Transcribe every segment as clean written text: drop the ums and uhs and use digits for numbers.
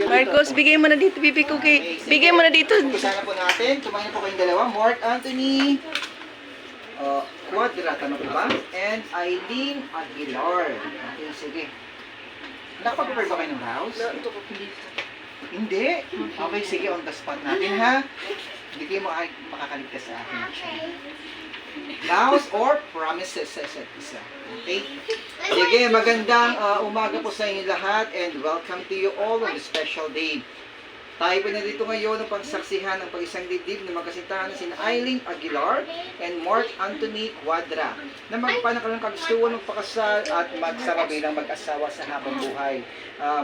Marcos, bigay mo na dito, pipi cookie. Bigay mo na dito. Sana po natin. Kumain po kayong dalawa. Mark Anthony Cuadra, tama po ba? And Eileen Aguilar. Okay, sige. Nakapag-prepare ba kayo ng vows? Hindi. Okay, sige, on the spot natin ha. Hindi kayo makakaligtas sa akin. Vows or promises sa isa't isa. Okay? Sige, magandang umaga po sa inyo lahat and welcome to you all on this special day. Tayo po na dito ngayon ng pagsaksihan ng pag-isang dibdib na magkasintahan na sina Eileen Aguilar and Mark Anthony Cuadra na magpanakalang kagustuhan ng pakasal at magsara bilang mag-asawa sa habang buhay.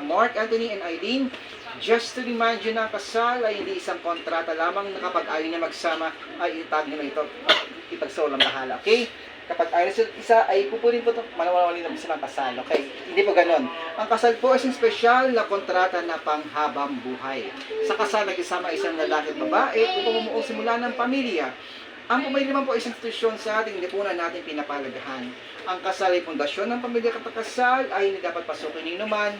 Mark Anthony and Eileen, just to remind you na kasal ay hindi isang kontrata lamang na kapag ayaw niya magsama ay itag niyo na ito ipagsolang bahala. Okay? Kapag ayaw sa isa ay pupunin po ito, manawawalin na silang kasal. Okay? Hindi po ganon. Ang kasal po ay isang espesyal na kontrata na panghabang buhay. Sa kasal, nag-isama isang lalaki at babae upang bumuo simula ng pamilya. Ang pamilya naman po ay isang institusyon sa ating hindi po na natin pinapalagahan. Ang kasal ay pundasyon ng pamilya kapag kasal ay hindi dapat pasukin ni naman,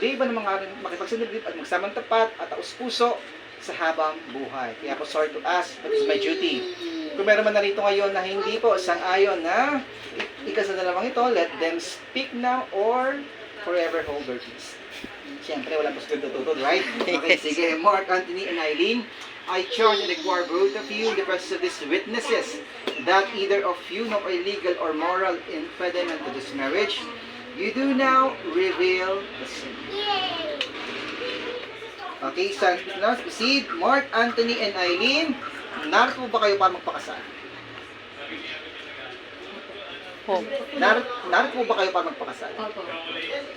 liban ng mga makipagsanibit at magsamang tapat at taus-puso sa habang buhay. Kaya po, sorry to ask, but it's my duty. Kung meron man narito ngayon na hindi po sang-ayon na ikasal na lamang ito, let them speak now or forever hold their peace. Siyempre, wala po sa tututod, right? Okay, sige. Mark Anthony and Eileen, I charge and require both of you, the presence of these witnesses, that either of you know a legal or moral impediment to this marriage, you do now reveal the same. Okay, so let's proceed. Mark Anthony and Eileen, narito ba kayo para magpakasal? Narito ba kayo para magpakasal? Opo.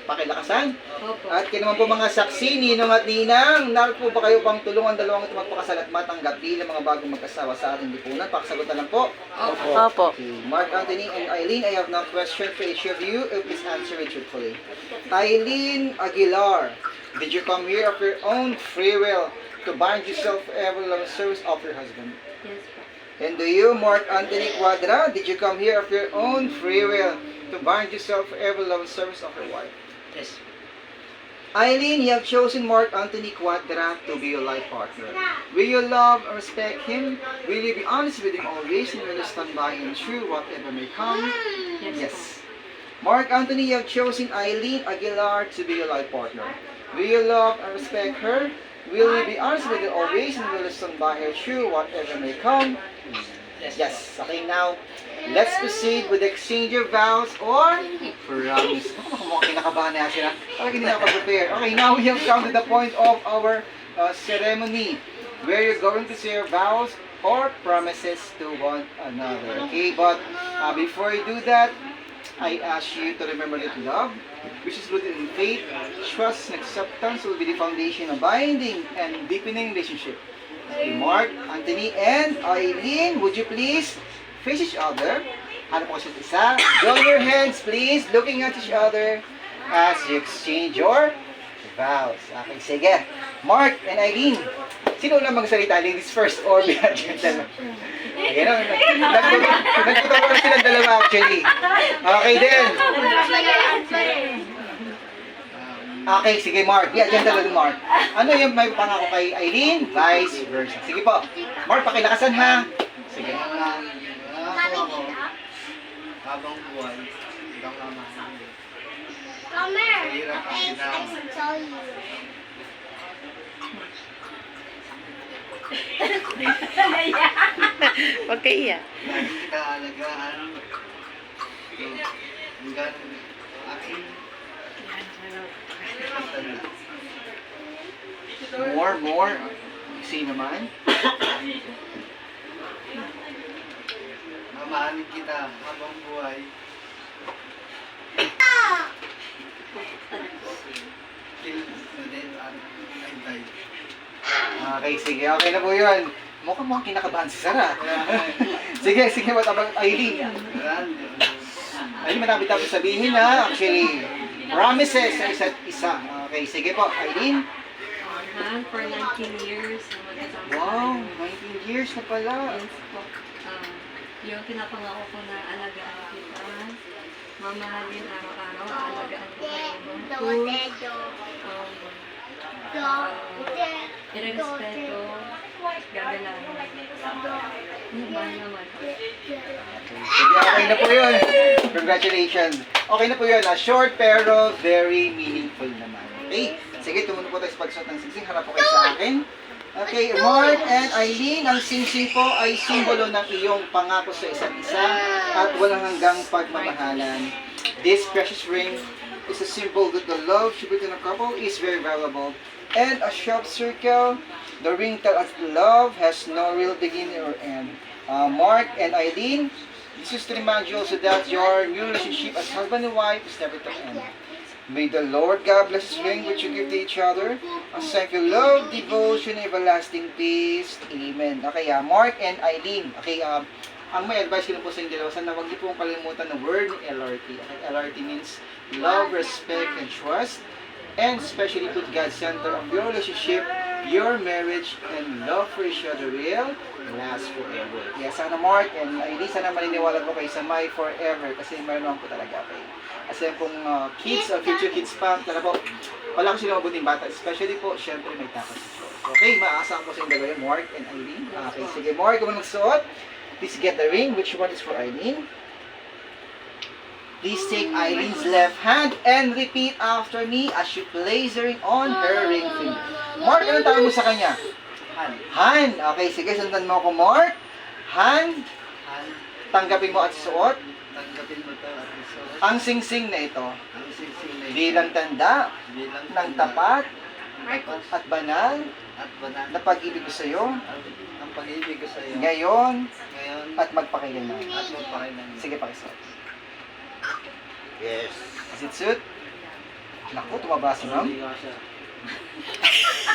Pakilakasan? Opo. At kinaman po mga saksi, ninong at ninang, narito ba kayo pang tulungan dalawang ito magpakasal at matanggap bilang mga bagong magkasawa sa ating lipunan? Pakisagot na lang po. Opo. Okay. Mark Anthony and Eileen, I have no question for each of you. Please answer it truthfully. Eileen Aguilar, did you come here of your own free will to bind yourself forever in the service of your husband? Yes po. And do you, Mark Anthony Cuadra, did you come here of your own free will to bind yourself forever in the service of your wife? Yes. Eileen, you have chosen Mark Anthony Cuadra to be your life partner. Will you love and respect him? Will you be honest with him always and will you stand by him through whatever may come? Yes. Mark Anthony, you have chosen Eileen Aguilar to be your life partner. Will you love and respect her? Will you be honest with her always and will you stand by her through whatever may come? Yes. Okay, now, let's proceed with the exchange of vows or promise. Mukhang kinakabahan na sila. Parang hindi nakapag-prepare. Okay, now we have come to the point of our ceremony where you're going to say your vows or promises to one another. Okay, but before you do that, I ask you to remember that love, which is rooted in faith, trust, and acceptance will be the foundation of binding and deepening relationship. Okay, Mark, Anthony, and Eileen, would you please face each other? Ano po kasi isa? Join your hands, please, looking at each other as you exchange your vows. Okay, sige. Mark and Eileen, sino na magsalita? Ladies first or behind gentlemen? Ayan o, nagtuturo na silang dalawa actually. Okay din. Okay, sige Mark. Yeah, gentleman Mark. Ano yung may pangako kay Eileen? Vice versa. Sige po. Mark, pakilakasan ha. Sige. Habang buwan, hanggang mamahalin. Come here. I should tell you. Huwag kayo iya. Lagi kita alagaan. Hanggang aking More. See naman. mamahalin kita habang buhay. Till the death I die. Okay, sige. Okay na po yun. Mukhang kinakabahan si Sarah. Sige, matabang Eileen. Eileen, matabi-tabi sabihin na. Actually, promises sa isa't isa. Okay, sige po. Eileen. For 19 years. Wow, 19 years na pala. Yes po. Yung pinapangako ko na alagaan kita. Mamahalin araw-araw. Alagaan ko kayo. irerespeto, gagalangin. Mahal naman. Sige, okay na po yun. Congratulations. Okay na po yun. Short pero very meaningful naman. Okay? Sige, tumunod po tayo sa pagsuot ng singsing. Harap po kayo sa akin. Okay, Mark and Eileen, ang singsing po ay simbolo ng iyong pangako sa isa't isa at walang hanggang pagmamahalan. This precious ring is a symbol that the love between a couple is very valuable. And a short circle, the ring tells us love has no real beginning or end. Mark and Eileen, this is to remind you also that your new relationship as husband and wife is never to end. May the Lord God bless His ring which you give to each other. A sign of love, devotion, and everlasting peace. Amen. Okay, Mark and Eileen. Okay, ang may advice ko lang po sa inyo dalawa, sana huwag niyo pong kalimutan ng word ni LRT. Okay, LRT means love, respect, and trust. And especially put God center of your relationship, your marriage, and love for each other will last forever. Kaya sana Mark and Eileen, sana maniniwala po kayo sa my forever kasi meron naman po talaga kayo. Kasi kung kids or future kids pa, talaga po, wala ko sila mabuting bata. Especially po, syempre may takot sa Diyos. Okay, maaasahan ko sa inyo dalawa, Mark and Eileen. Okay, sige Mark, kung magsuot, please get the ring. Which one is for Eileen? Please take Eileen's left hand and repeat after me as she places the ring on her ring finger. Mark, anong tawag mo sa kanya? Han. Han. Okay, sige, sundan mo ako, Mark. Han. Han. Tanggapin mo at suot. Tanggapin mo ito at isuot. Ang singsing na ito. Ang singsing na ito. Bilang tanda Bilang ng tapat tapat at banal at banal na pag-ibig ko sa iyo ang pag-ibig ko sa iyo ngayon ngayon at magpakailanman. at magpakailan. Sige, pakisuot. Yes. Is it suit? Naku, tumaba si ma'am. Hindi ka siya.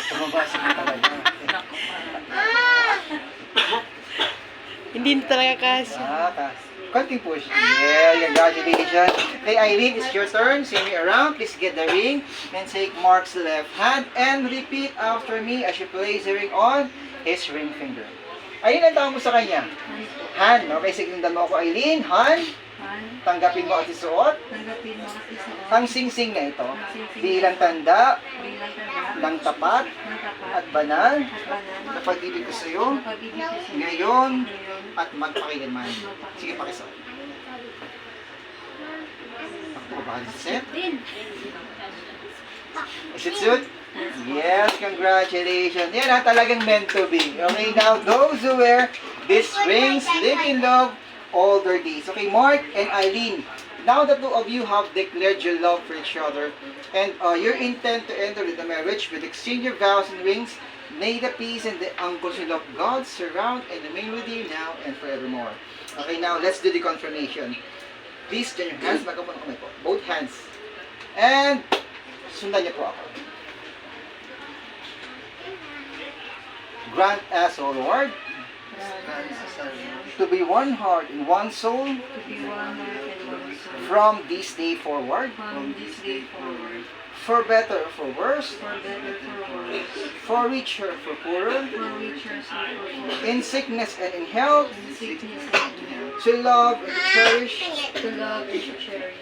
Tumaba si ma'am talaga. Hindi na talaga kasi. Konting push. Yeah, congratulations. Hey, Eileen, it's your turn. See me around. Please get the ring and take Mark's left hand and repeat after me as you place the ring on his ring finger. Eileen, ang tawag mo sa kanya? Han. Okay, sige, sundan mo ako, Eileen. Han. Han, Tanggapin mo at isuot tanggapin mo at isuot. ang singsing na ito bilang tanda Bilang tanda ng tapat ng tapat at banal at banal na pag-ibig ko sa iyo na pag-ibig ko sa iyo ngayon ngayon at magpakailanman. Sige, pakisuot. Ako, baka set? Is it suit? Yes, congratulations. Yan ha, talagang meant to be. Okay, now those who wear these rings live in love all their days. Okay, Mark and Eileen, now the two of you have declared your love for each other and your intent to enter into marriage with exchange your vows and rings. May the peace and the unconditional love of God surround and remain with you now and forevermore. Okay, now let's do the confirmation. Please join your hands. Magkapon kamay po. Both hands. And sundan niyo po ako. Grant us, O Lord, to be one heart and one soul to be one heart and one soul from this day forward, from this day forward, for better or for worse, for better, for worse, for richer or for poorer, for richer, for poorer, in sickness and in health, in sickness and in health, to love and to cherish to love and to cherish,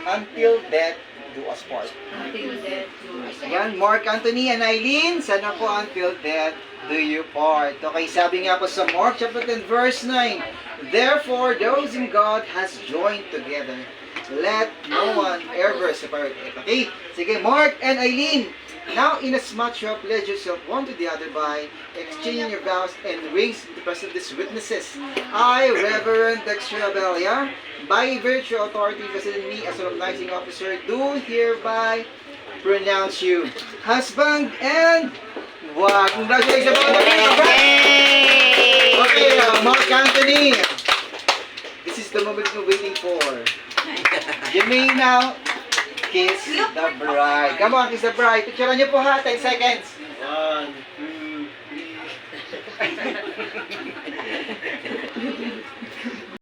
until death do us part. until death do us part. Ayan, Mark Anthony and Eileen, sana po until death do you part. Okay, sabi nga po sa Mark chapter 10 verse 9, therefore those in God has joined together, let no one ever separate it. Okay, sige, Mark and Eileen, now inasmuch you have pledged yourself one to the other by exchanging your vows and rings in the presence of these witnesses, I, Reverend Dexter Abelia, by virtue of authority vested in me as a solemnizing officer, do hereby pronounce you husband and wife. Congratulations, mga Okay, Mark Anthony, this is the moment we're waiting for. You may now kiss the bride. Come on, kiss the bride. Picturean niyo po ha, 10 seconds. 1, 2, 3.